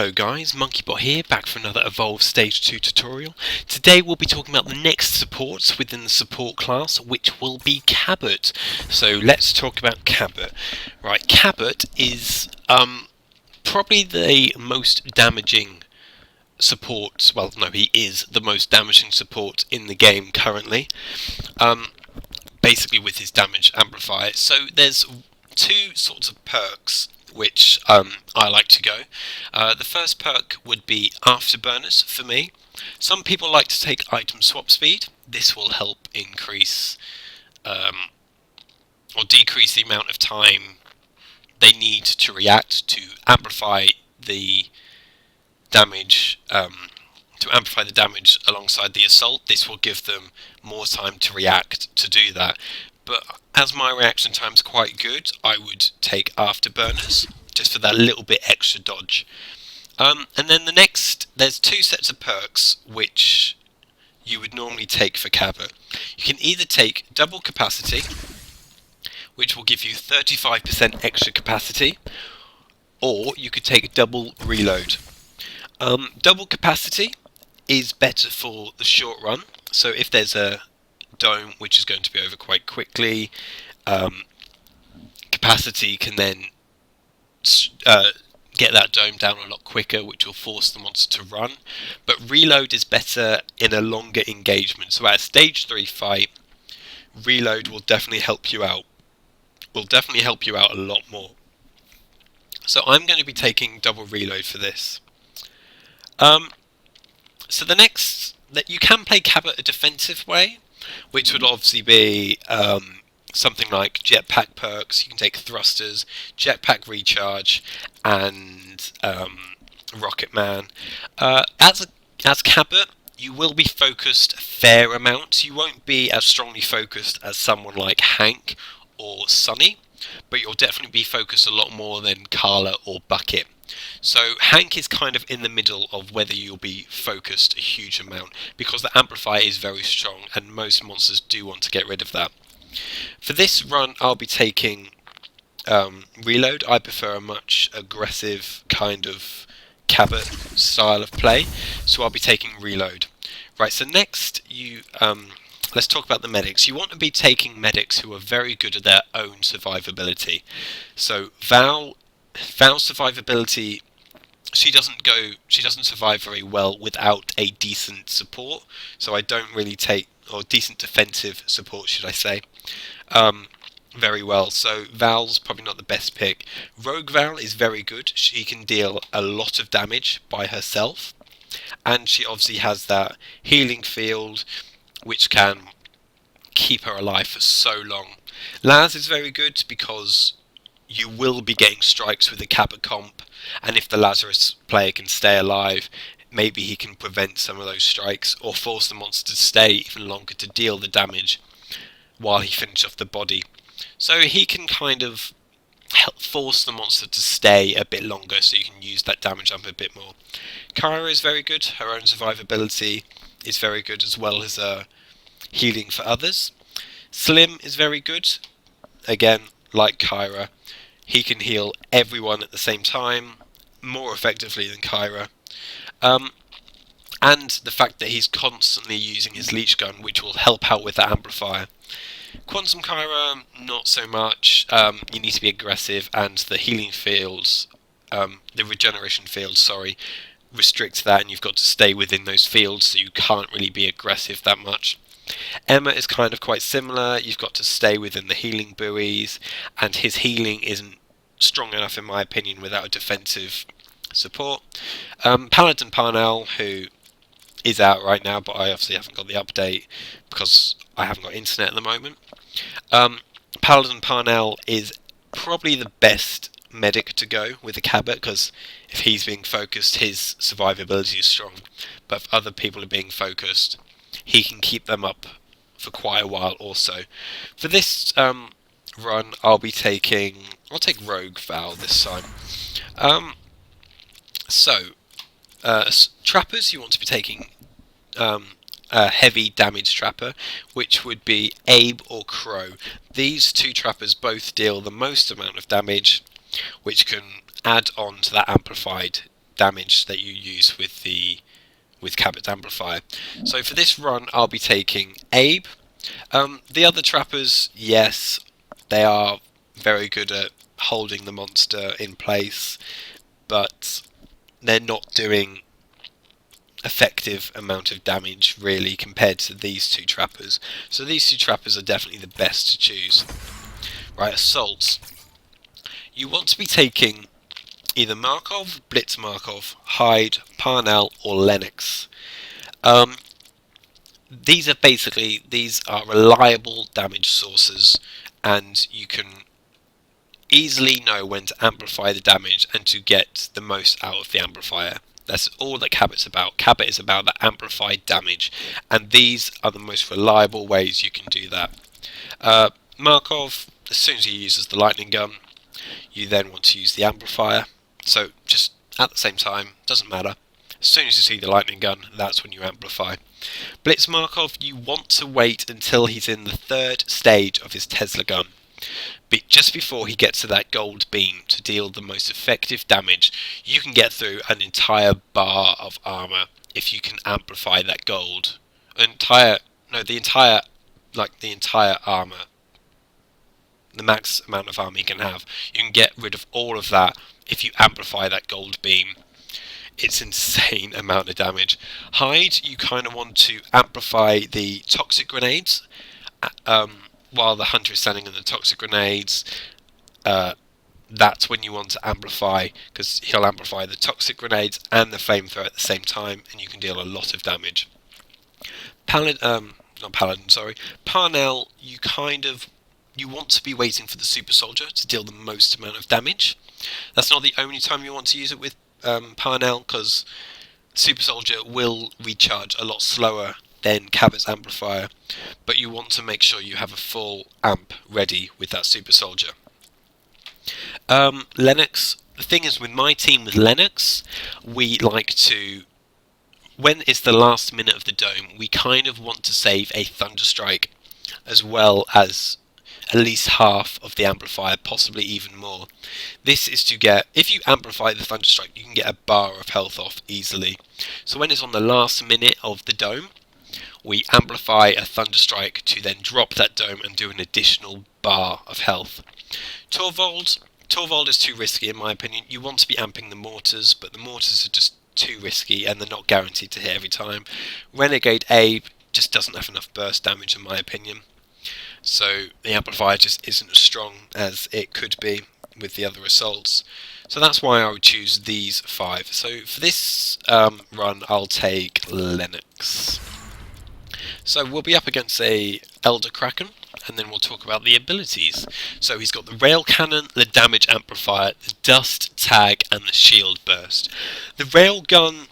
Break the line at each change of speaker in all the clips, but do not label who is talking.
Hello guys, MonkeyBot here, back for another Evolve Stage 2 tutorial. Today we'll be talking about the next supports within the support class, which will be cabot. So let's talk about cabot. Right, cabot is probably the most damaging support, well no, he is the most damaging support in the game currently. Basically with his damage amplifier. So there's two sorts of perks which I like to go. The first perk would be Afterburners for me. Some people like to take item swap speed. This will help increase or decrease the amount of time they need to react to amplify the damage. To amplify the damage alongside the assault. This will give them more time to react to do that. But as my reaction time's quite good, I would take Afterburners, just for that little bit extra dodge. And then the next, there's two sets of perks which you would normally take for cabot. You can either take Double Capacity, which will give you 35% extra capacity, or you could take Double Reload. Double Capacity is better for the short run, so if there's a dome which is going to be over quite quickly, capacity can then get that dome down a lot quicker, which will force the monster to run. But reload is better in a longer engagement, so at a stage 3 fight, reload will definitely help you out. A lot more. So I'm going to be taking double reload for this. So the next, that you can play cabot a defensive way, which would obviously be something like jetpack perks. You can take thrusters, jetpack recharge, and Rocket Man. As cabot, you will be focused a fair amount. You won't be as strongly focused as someone like Hank or Sunny, but you'll definitely be focused a lot more than Carla or Bucket. So Hank is kind of in the middle of whether you'll be focused a huge amount, because the amplifier is very strong and most monsters do want to get rid of that. For this run I'll be taking reload. I prefer a much aggressive kind of cabot style of play, so I'll be taking reload. Right, so next let's talk about the medics. You want to be taking medics who are very good at their own survivability. So Val's survivability, she doesn't survive very well without a decent support, so I don't really take, or decent defensive support should I say, very well. So Val's probably not the best pick. Rogue Val is very good. She can deal a lot of damage by herself, and she obviously has that healing field which can keep her alive for so long. Laz is very good because you will be getting strikes with the cabot comp, and if the Lazarus player can stay alive, maybe he can prevent some of those strikes or force the monster to stay even longer to deal the damage while he finishes off the body. So he can kind of help force the monster to stay a bit longer, so you can use that damage up a bit more. Kyra is very good. Her own survivability is very good, as well as healing for others. Slim is very good. Again, like Kyra, he can heal everyone at the same time, more effectively than Kyra. And the fact that he's constantly using his leech gun, which will help out with that amplifier. Quantum Kyra, not so much. You need to be aggressive, and the healing fields, the regeneration fields, sorry, restrict that, and you've got to stay within those fields, so you can't really be aggressive that much. Emma is kind of quite similar. You've got to stay within the healing buoys, and his healing isn't strong enough in my opinion without a defensive support. Paladin Parnell, who is out right now, but I obviously haven't got the update because I haven't got internet at the moment. Paladin Parnell is probably the best medic to go with a cabot, because if he's being focused, his survivability is strong, but if other people are being focused, he can keep them up for quite a while also. For this run I'll take Rogue Val this time. Trappers, you want to be taking a heavy damage trapper, which would be Abe or Crow. These two trappers both deal the most amount of damage, which can add on to that amplified damage that you use with Cabot's amplifier. So for this run, I'll be taking Abe. The other trappers, yes, they are very good at holding the monster in place, but they're not doing effective amount of damage really compared to these two trappers. So these two trappers are definitely the best to choose. Right, assaults. You want to be taking either Markov, Blitz Markov, Hyde, Parnell, or Lennox. These are reliable damage sources, and you can easily know when to amplify the damage and to get the most out of the amplifier. That's all that Cabot's about. Cabot is about the amplified damage, and these are the most reliable ways you can do that. Markov, as soon as he uses the lightning gun, you then want to use the amplifier. So just at the same time, doesn't matter. As soon as you see the lightning gun, that's when you amplify. Blitz Markov, you want to wait until he's in the 3rd stage of his Tesla gun, but just before he gets to that gold beam to deal the most effective damage. You can get through an entire bar of armor if you can amplify that gold. The entire armor. The max amount of armor you can have. You can get rid of all of that if you amplify that gold beam. It's insane amount of damage. Hyde, you kind of want to amplify the toxic grenades while the hunter is standing in the toxic grenades. That's when you want to amplify, because he'll amplify the toxic grenades and the flamethrower at the same time, and you can deal a lot of damage. Parnell, you want to be waiting for the super soldier to deal the most amount of damage. That's not the only time you want to use it with Parnell, because super soldier will recharge a lot slower than Cabot's amplifier, but you want to make sure you have a full amp ready with that super soldier. Lennox, the thing is with my team with Lennox, we like to, when it's the last minute of the dome, we kind of want to save a Thunderstrike as well as at least half of the amplifier, possibly even more. This is to get, if you amplify the Thunderstrike, you can get a bar of health off easily. So when it's on the last minute of the dome, we amplify a Thunderstrike to then drop that dome and do an additional bar of health. Torvald is too risky in my opinion. You want to be amping the mortars, but the mortars are just too risky and they're not guaranteed to hit every time. Renegade Abe just doesn't have enough burst damage in my opinion. So the amplifier just isn't as strong as it could be with the other assaults. So that's why I would choose these 5. So for this run, I'll take Lennox. So we'll be up against a Elder Kraken, and then we'll talk about the abilities. So he's got the Rail Cannon, the Damage Amplifier, the Dust Tag, and the Shield Burst. The Rail Gun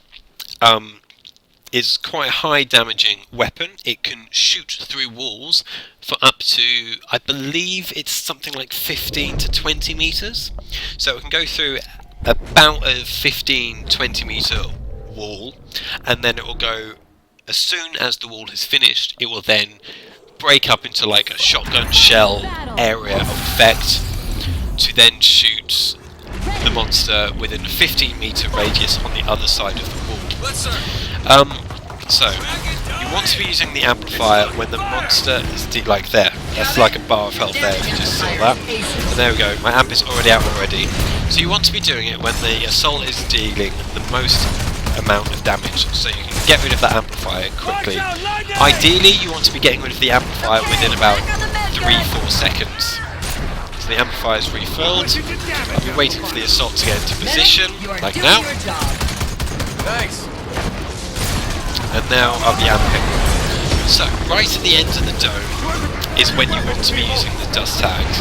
is quite a high damaging weapon. It can shoot through walls for up to, I believe it's something like 15 to 20 meters. So it can go through about a 15-20 meter wall, and then it will go, as soon as the wall is finished, it will then break up into like a shotgun shell area of effect to then shoot the monster within a 15 meter radius on the other side of the wall. So you want to be using the amplifier when the monster is like there. That's like a bar of health there if you just saw that. And there we go, my amp is already out already. So you want to be doing it when the assault is dealing the most amount of damage, so you can get rid of that amplifier quickly. Ideally you want to be getting rid of the amplifier within about 3-4 seconds. So the amplifier is refilled. I'll be waiting for the assault to get into position, like now.
Thanks.
And now I'll be amping. So right at the end of the dome is when you want to be using the dust tags.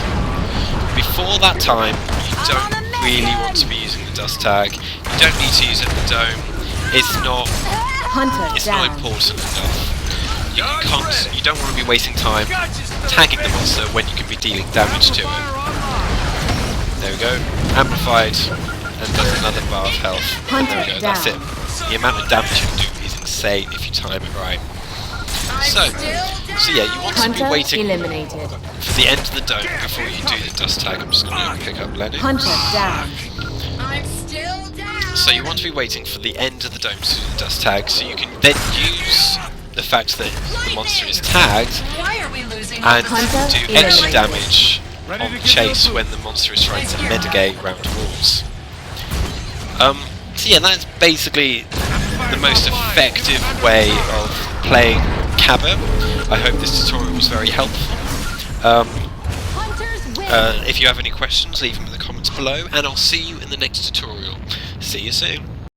Before that time you don't really want to be using the dust tag. You don't need to use it in the dome. It's not important enough. You don't want to be wasting time tagging the monster when you can be dealing damage to it. There we go, amplified, and does another bar of health. And there we go, that's it. The amount of damage you can do is insane if you time it right. So yeah, you want to be waiting for the end of the dome before you do the dust tag. I'm just going to pick up Lennox. So you want to be waiting for the end of the dome to do the dust tag, so you can then use the fact that the monster is tagged
Why are we losing
and
our
do extra damage on the chase when the monster is trying to medagate round walls. So yeah, that's basically the most effective way of playing cabot. I hope this tutorial was very helpful. If you have any questions, leave them in the comments below, and I'll see you in the next tutorial. See you soon.